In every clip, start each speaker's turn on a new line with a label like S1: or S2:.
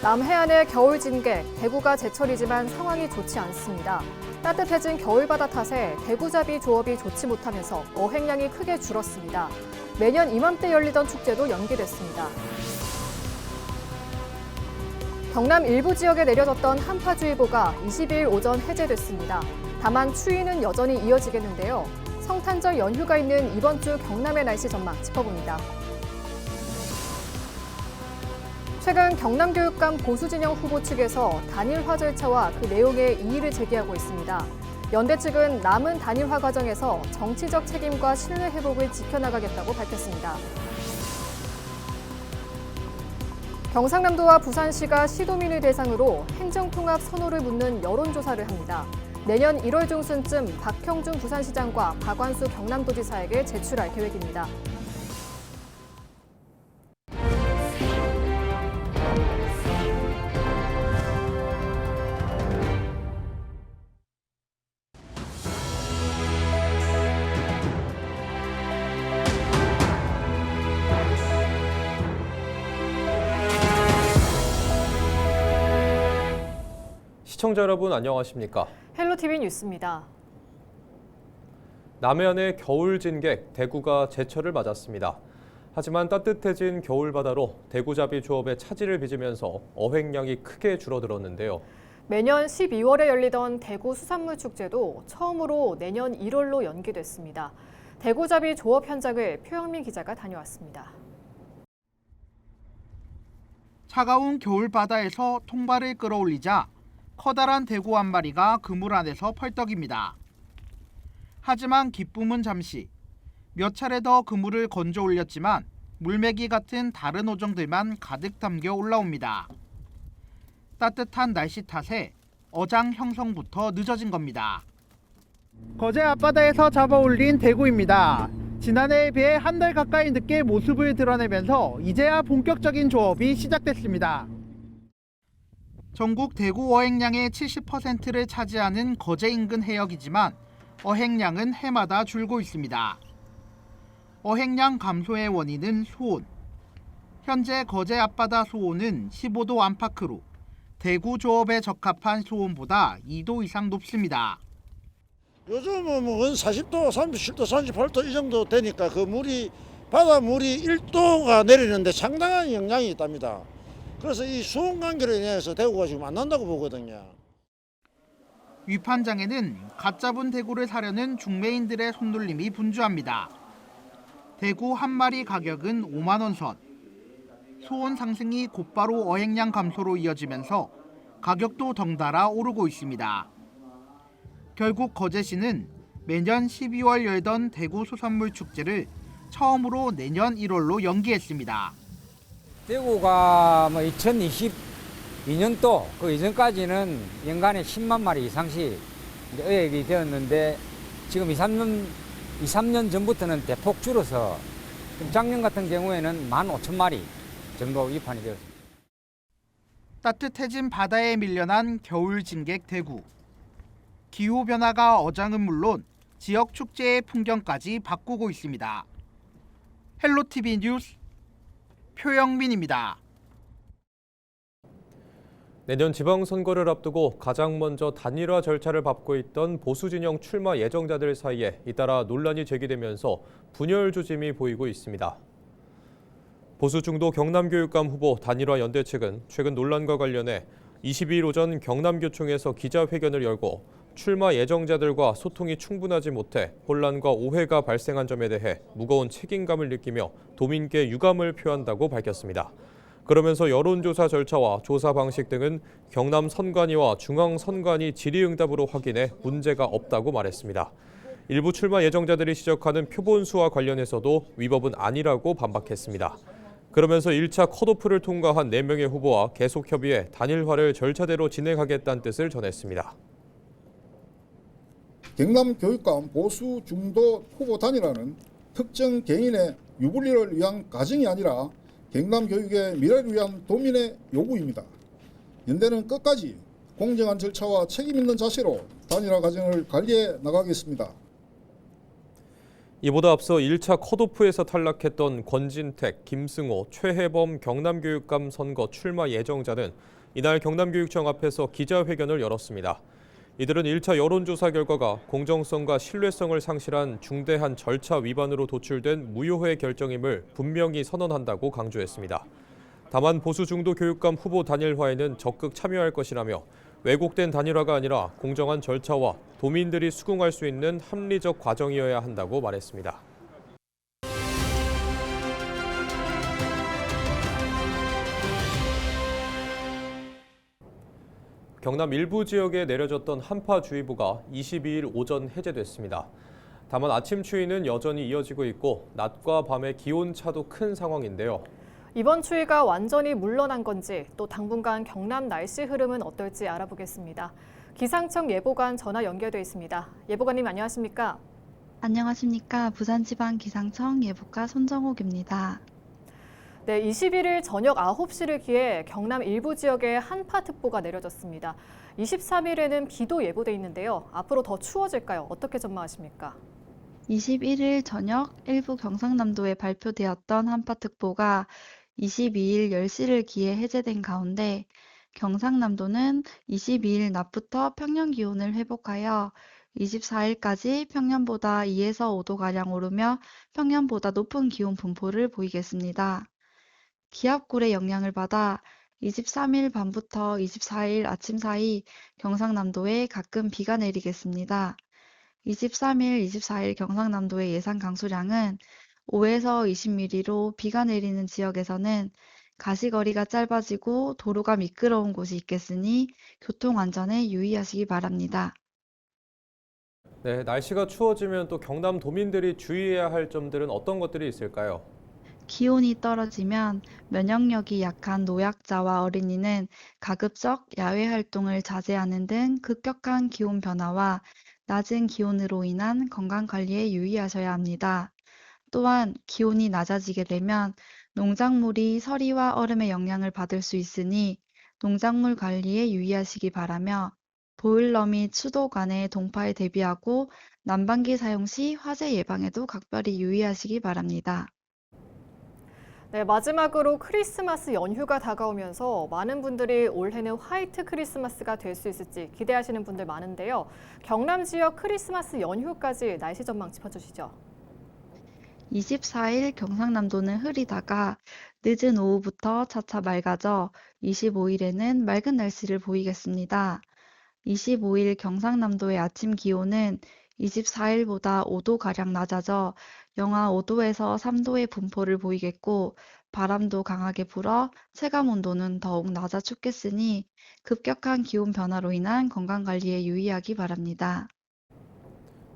S1: 남해안의 겨울 진객, 대구가 제철이지만 상황이 좋지 않습니다. 따뜻해진 겨울바다 탓에 대구잡이 조업이 좋지 못하면서 어획량이 크게 줄었습니다. 매년 이맘때 열리던 축제도 연기됐습니다. 경남 일부 지역에 내려졌던 한파주의보가 22일 오전 해제됐습니다. 다만 추위는 여전히 이어지겠는데요. 성탄절 연휴가 있는 이번 주 경남의 날씨 전망 짚어봅니다. 최근 경남교육감 보수진영 후보 측에서 단일화 절차와 그 내용에 이의를 제기하고 있습니다. 연대 측은 남은 단일화 과정에서 정치적 책임과 신뢰 회복을 지켜나가겠다고 밝혔습니다. 경상남도와 부산시가 시도민을 대상으로 행정통합 선호를 묻는 여론조사를 합니다. 내년 1월 중순쯤 박형준 부산시장과 박완수 경남도지사에게 제출할 계획입니다.
S2: 시청자 여러분 안녕하십니까?
S1: 헬로티비 뉴스입니다.
S2: 남해안의 겨울 진객 대구가 제철을 맞았습니다. 하지만 따뜻해진 겨울바다로 대구잡이 조업의 차질을 빚으면서 어획량이 크게 줄어들었는데요.
S1: 매년 12월에 열리던 대구 수산물 축제도 처음으로 내년 1월로 연기됐습니다. 대구잡이 조업 현장을 표영민 기자가 다녀왔습니다.
S3: 차가운 겨울바다에서 통발을 끌어올리자 커다란 대구 한 마리가 그물 안에서 펄떡입니다. 하지만 기쁨은 잠시. 몇 차례 더 그물을 건져 올렸지만 물메기 같은 다른 어종들만 가득 담겨 올라옵니다. 따뜻한 날씨 탓에 어장 형성부터 늦어진 겁니다. 거제 앞바다에서 잡아올린 대구입니다. 지난해에 비해 한 달 가까이 늦게 모습을 드러내면서 이제야 본격적인 조업이 시작됐습니다. 전국 대구 어획량의 70%를 차지하는 거제 인근 해역이지만 어획량은 해마다 줄고 있습니다. 어획량 감소의 원인은 수온. 현재 거제 앞바다 수온은 15도 안팎으로 대구 조업에 적합한 수온보다 2도 이상 높습니다.
S4: 요즘은 뭐 40도, 37도, 38도 이 정도 되니까 그 물이 바다 물이 1도가 내리는데 상당한 영향이 있답니다. 그래서 이 수온 관계로 인해서 대구가 지금 안 난다고 보거든요.
S3: 위판장에는 갓 잡은 대구를 사려는 중매인들의 손놀림이 분주합니다. 대구 한 마리 가격은 5만 원 선. 수온 상승이 곧바로 어획량 감소로 이어지면서 가격도 덩달아 오르고 있습니다. 결국 거제시는 매년 12월 열던 대구 수산물 축제를 처음으로 내년 1월로 연기했습니다.
S5: 대구가 2022년도 그 이전까지는 연간에 10만 마리 이상씩 어획이 되었는데 지금 2, 3년 전부터는 대폭 줄어서 작년 같은 경우에는 15,000마리 정도 위판이 되었습니다.
S3: 따뜻해진 바다에 밀려난 겨울 진객 대구. 기후변화가 어장은 물론 지역 축제의 풍경까지 바꾸고 있습니다. 헬로티비 뉴스 표영민입니다.
S2: 내년 지방선거를 앞두고 가장 먼저 단일화 절차를 밟고 있던 보수진영 출마 예정자들 사이에 잇따라 논란이 제기되면서 분열 조짐이 보이고 있습니다. 보수 중도 경남교육감 후보 단일화 연대 측은 최근 논란과 관련해 22일 오전 경남교총에서 기자회견을 열고 출마 예정자들과 소통이 충분하지 못해 혼란과 오해가 발생한 점에 대해 무거운 책임감을 느끼며 도민께 유감을 표한다고 밝혔습니다. 그러면서 여론조사 절차와 조사 방식 등은 경남 선관위와 중앙 선관위 질의응답으로 확인해 문제가 없다고 말했습니다. 일부 출마 예정자들이 지적하는 표본수와 관련해서도 위법은 아니라고 반박했습니다. 그러면서 1차 컷오프를 통과한 4명의 후보와 계속 협의해 단일화를 절차대로 진행하겠다는 뜻을 전했습니다.
S6: 경남교육감 보수 중도 후보 단일화는 특정 개인의 유불리를 위한 과정이 아니라 경남교육의 미래를 위한 도민의 요구입니다. 연대는 끝까지 공정한 절차와 책임 있는 자세로 단일화 과정을 관리해 나가겠습니다.
S2: 이보다 앞서 1차 컷오프에서 탈락했던 권진택, 김승호, 최혜범 경남교육감 선거 출마 예정자는 이날 경남교육청 앞에서 기자회견을 열었습니다. 이들은 1차 여론조사 결과가 공정성과 신뢰성을 상실한 중대한 절차 위반으로 도출된 무효의 결정임을 분명히 선언한다고 강조했습니다. 다만 보수 중도 교육감 후보 단일화에는 적극 참여할 것이라며 왜곡된 단일화가 아니라 공정한 절차와 도민들이 수긍할 수 있는 합리적 과정이어야 한다고 말했습니다. 경남 일부 지역에 내려졌던 한파주의보가 22일 오전 해제됐습니다. 다만 아침 추위는 여전히 이어지고 있고 낮과 밤의 기온차도 큰 상황인데요.
S1: 이번 추위가 완전히 물러난 건지 또 당분간 경남 날씨 흐름은 어떨지 알아보겠습니다. 기상청 예보관 전화 연결돼 있습니다. 예보관님 안녕하십니까?
S7: 안녕하십니까. 부산지방기상청 예보과 손정옥입니다.
S1: 네, 21일 저녁 9시를 기해 경남 일부 지역에 한파특보가 내려졌습니다. 23일에는 비도 예보돼 있는데요. 앞으로 더 추워질까요? 어떻게 전망하십니까?
S7: 21일 저녁 일부 경상남도에 발표되었던 한파특보가 22일 10시를 기해 해제된 가운데 경상남도는 22일 낮부터 평년 기온을 회복하여 24일까지 평년보다 2에서 5도가량 오르며 평년보다 높은 기온 분포를 보이겠습니다. 기압골의 영향을 받아 23일 밤부터 24일 아침 사이 경상남도에 가끔 비가 내리겠습니다. 23일, 24일 경상남도의 예상 강수량은 5에서 20mm로 비가 내리는 지역에서는 가시거리가 짧아지고 도로가 미끄러운 곳이 있겠으니 교통안전에 유의하시기 바랍니다.
S2: 네, 날씨가 추워지면 또 경남 도민들이 주의해야 할 점들은 어떤 것들이 있을까요?
S7: 기온이 떨어지면 면역력이 약한 노약자와 어린이는 가급적 야외 활동을 자제하는 등 급격한 기온 변화와 낮은 기온으로 인한 건강 관리에 유의하셔야 합니다. 또한 기온이 낮아지게 되면 농작물이 서리와 얼음의 영향을 받을 수 있으니 농작물 관리에 유의하시기 바라며 보일러 및 수도관의 동파에 대비하고 난방기 사용 시 화재 예방에도 각별히 유의하시기 바랍니다.
S1: 네, 마지막으로 크리스마스 연휴가 다가오면서 많은 분들이 올해는 화이트 크리스마스가 될 수 있을지 기대하시는 분들 많은데요. 경남 지역 크리스마스 연휴까지 날씨 전망 짚어주시죠.
S7: 24일 경상남도는 흐리다가 늦은 오후부터 차차 맑아져 25일에는 맑은 날씨를 보이겠습니다. 25일 경상남도의 아침 기온은 24일보다 5도가량 낮아져 영하 5도에서 3도의 분포를 보이겠고 바람도 강하게 불어 체감 온도는 더욱 낮아 춥겠으니 급격한 기온 변화로 인한 건강관리에 유의하기 바랍니다.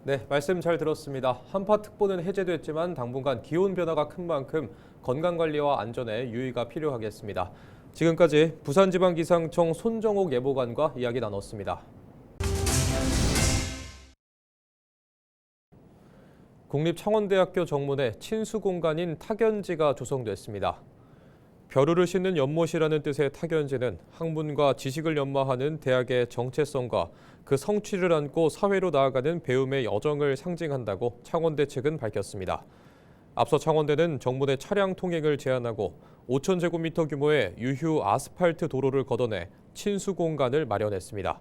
S2: 네, 말씀 잘 들었습니다. 한파특보는 해제됐지만 당분간 기온 변화가 큰 만큼 건강관리와 안전에 유의가 필요하겠습니다. 지금까지 부산지방기상청 손정옥 예보관과 이야기 나눴습니다. 국립창원대학교 정문에 친수공간인 탁연지가 조성됐습니다. 벼루를 싣는 연못이라는 뜻의 탁연지는 학문과 지식을 연마하는 대학의 정체성과 그 성취를 안고 사회로 나아가는 배움의 여정을 상징한다고 창원대 측은 밝혔습니다. 앞서 창원대는 정문의 차량 통행을 제한하고 5,000제곱미터 규모의 유휴 아스팔트 도로를 걷어내 친수공간을 마련했습니다.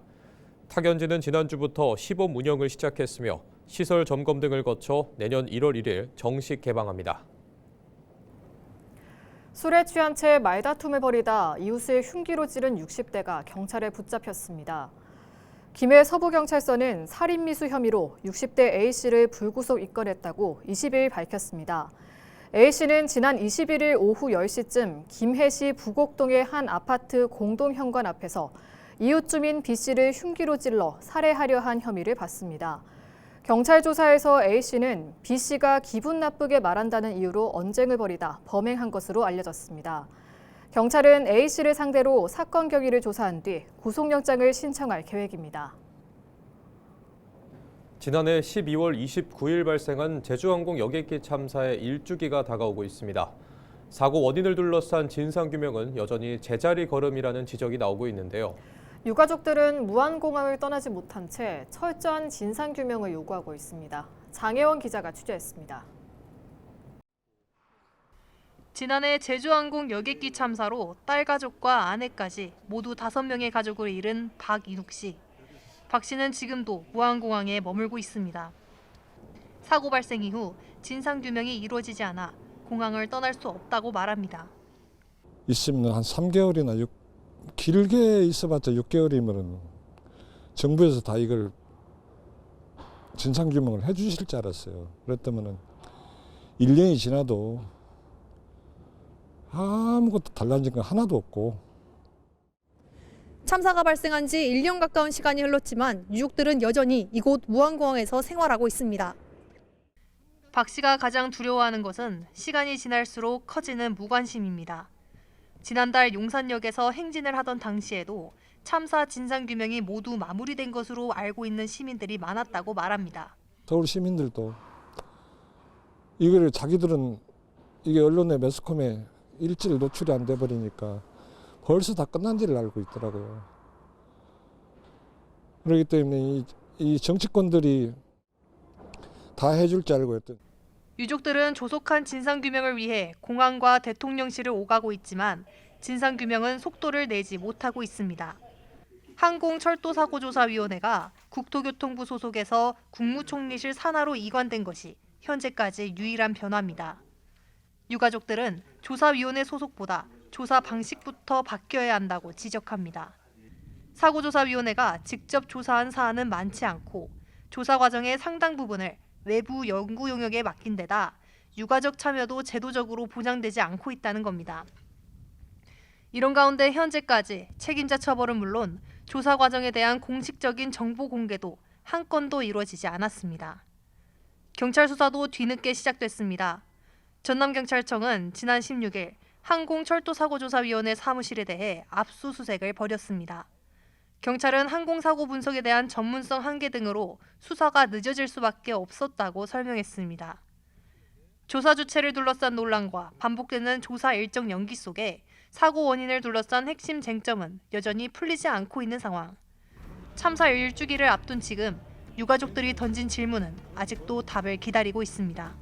S2: 탁연지는 지난주부터 시범 운영을 시작했으며 시설 점검 등을 거쳐 내년 1월 1일 정식 개방합니다.
S1: 술에 취한 채 말다툼을 벌이다 이웃을 흉기로 찌른 60대가 경찰에 붙잡혔습니다. 김해 서부경찰서는 살인미수 혐의로 60대 A씨를 불구속 입건했다고 22일 밝혔습니다. A씨는 지난 21일 오후 10시쯤 김해시 부곡동의 한 아파트 공동현관 앞에서 이웃 주민 B씨를 흉기로 찔러 살해하려 한 혐의를 받습니다. 경찰 조사에서 A씨는 B씨가 기분 나쁘게 말한다는 이유로 언쟁을 벌이다 범행한 것으로 알려졌습니다. 경찰은 A씨를 상대로 사건 경위를 조사한 뒤 구속영장을 신청할 계획입니다.
S2: 지난해 12월 29일 발생한 제주항공 여객기 참사의 1주기가 다가오고 있습니다. 사고 원인을 둘러싼 진상규명은 여전히 제자리 걸음이라는 지적이 나오고 있는데요.
S1: 유가족들은 무한공항을 떠나지 못한 채 철저한 진상규명을 요구하고 있습니다. 장혜원 기자가 취재했습니다.
S8: 지난해 제주항공 여객기 참사로 딸 가족과 아내까지 모두 5명의 가족을 잃은 박인욱 씨. 박 씨는 지금도 무안공항에 머물고 있습니다. 사고 발생 이후 진상규명이 이루어지지 않아 공항을 떠날 수 없다고 말합니다.
S9: 있으면 한 3개월이나 길게 있어봤자 6개월이면 정부에서 다 이걸 진상규명을 해주실 줄 알았어요. 그랬다면 1년이 지나도 아무것도 달라진 건 하나도 없고.
S10: 참사가 발생한 지 1년 가까운 시간이 흘렀지만 유족들은 여전히 이곳 무안공항에서 생활하고 있습니다.
S8: 박 씨가 가장 두려워하는 것은 시간이 지날수록 커지는 무관심입니다. 지난달 용산역에서 행진을 하던 당시에도 참사 진상규명이 모두 마무리된 것으로 알고 있는 시민들이 많았다고 말합니다.
S9: 서울 시민들도 이거를 자기들은 이게 언론에 매스컴에 일찍 노출이 안 돼 버리니까 벌써 다 끝난지를 알고 있더라고요. 그렇기 때문에 이 정치권들이 다 해줄 줄 알고 했던.
S8: 유족들은 조속한 진상규명을 위해 공항과 대통령실을 오가고 있지만 진상규명은 속도를 내지 못하고 있습니다. 항공철도사고조사위원회가 국토교통부 소속에서 국무총리실 산하로 이관된 것이 현재까지 유일한 변화입니다. 유가족들은 조사위원회 소속보다 조사 방식부터 바뀌어야 한다고 지적합니다. 사고조사위원회가 직접 조사한 사안은 많지 않고 조사 과정의 상당 부분을 외부 연구 용역에 맡긴 데다 유가족 참여도 제도적으로 보장되지 않고 있다는 겁니다. 이런 가운데 현재까지 책임자 처벌은 물론 조사 과정에 대한 공식적인 정보 공개도 한 건도 이루어지지 않았습니다. 경찰 수사도 뒤늦게 시작됐습니다. 전남경찰청은 지난 16일 항공철도사고조사위원회 사무실에 대해 압수수색을 벌였습니다. 경찰은 항공사고 분석에 대한 전문성 한계 등으로 수사가 늦어질 수밖에 없었다고 설명했습니다. 조사 주체를 둘러싼 논란과 반복되는 조사 일정 연기 속에 사고 원인을 둘러싼 핵심 쟁점은 여전히 풀리지 않고 있는 상황. 참사 일주기를 앞둔 지금 유가족들이 던진 질문은 아직도 답을 기다리고 있습니다.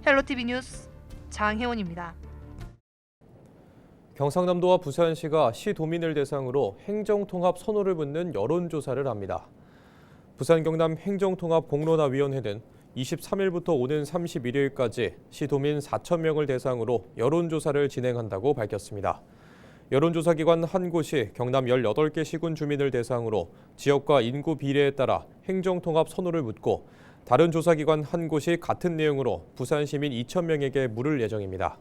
S8: 헬로티비 뉴스 장혜원입니다.
S2: 경상남도와 부산시가 시도민을 대상으로 행정통합 선호를 묻는 여론조사를 합니다. 부산 경남 행정통합공론화위원회는 23일부터 오는 31일까지 시도민 4,000명을 대상으로 여론조사를 진행한다고 밝혔습니다. 여론조사기관 한 곳이 경남 18개 시군 주민을 대상으로 지역과 인구 비례에 따라 행정통합 선호를 묻고 다른 조사기관 한 곳이 같은 내용으로 부산 시민 2,000명에게 물을 예정입니다.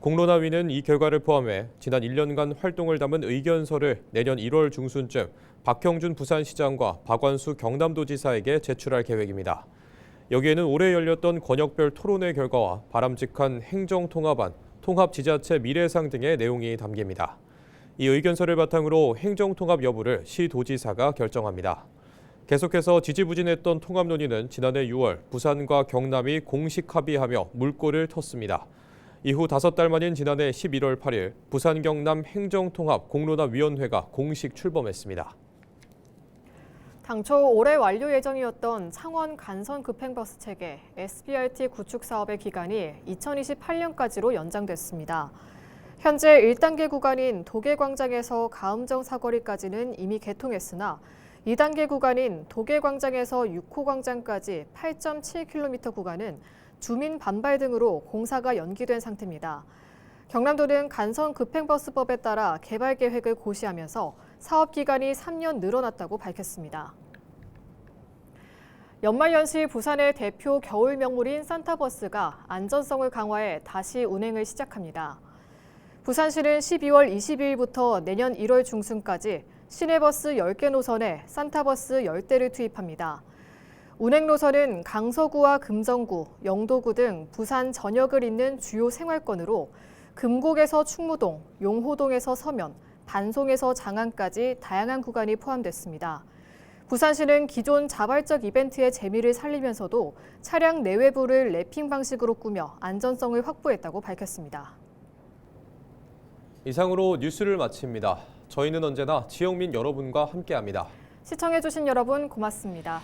S2: 공론화위는 이 결과를 포함해 지난 1년간 활동을 담은 의견서를 내년 1월 중순쯤 박형준 부산시장과 박완수 경남도지사에게 제출할 계획입니다. 여기에는 올해 열렸던 권역별 토론회 결과와 바람직한 행정통합안, 통합지자체 미래상 등의 내용이 담깁니다. 이 의견서를 바탕으로 행정통합 여부를 시도지사가 결정합니다. 계속해서 지지부진했던 통합 논의는 지난해 6월 부산과 경남이 공식 합의하며 물꼬를 텄습니다. 이후 5달 만인 지난해 11월 8일 부산 경남 행정통합 공론화위원회가 공식 출범했습니다.
S1: 당초 올해 완료 예정이었던 창원 간선 급행버스 체계 SBRT 구축 사업의 기간이 2028년까지로 연장됐습니다. 현재 1단계 구간인 도계광장에서 가음정 사거리까지는 이미 개통했으나 2단계 구간인 도계광장에서 6호광장까지 8.7km 구간은 주민 반발 등으로 공사가 연기된 상태입니다. 경남도는 간선 급행버스법에 따라 개발 계획을 고시하면서 사업 기간이 3년 늘어났다고 밝혔습니다. 연말연시 부산의 대표 겨울 명물인 산타버스가 안전성을 강화해 다시 운행을 시작합니다. 부산시는 12월 22일부터 내년 1월 중순까지 시내버스 10개 노선에 산타버스 10대를 투입합니다. 운행 노선은 강서구와 금정구, 영도구 등 부산 전역을 잇는 주요 생활권으로 금곡에서 충무동, 용호동에서 서면, 반송에서 장안까지 다양한 구간이 포함됐습니다. 부산시는 기존 자발적 이벤트의 재미를 살리면서도 차량 내외부를 랩핑 방식으로 꾸며 안전성을 확보했다고 밝혔습니다.
S2: 이상으로 뉴스를 마칩니다. 저희는 언제나 지역민 여러분과 함께합니다.
S1: 시청해주신 여러분 고맙습니다.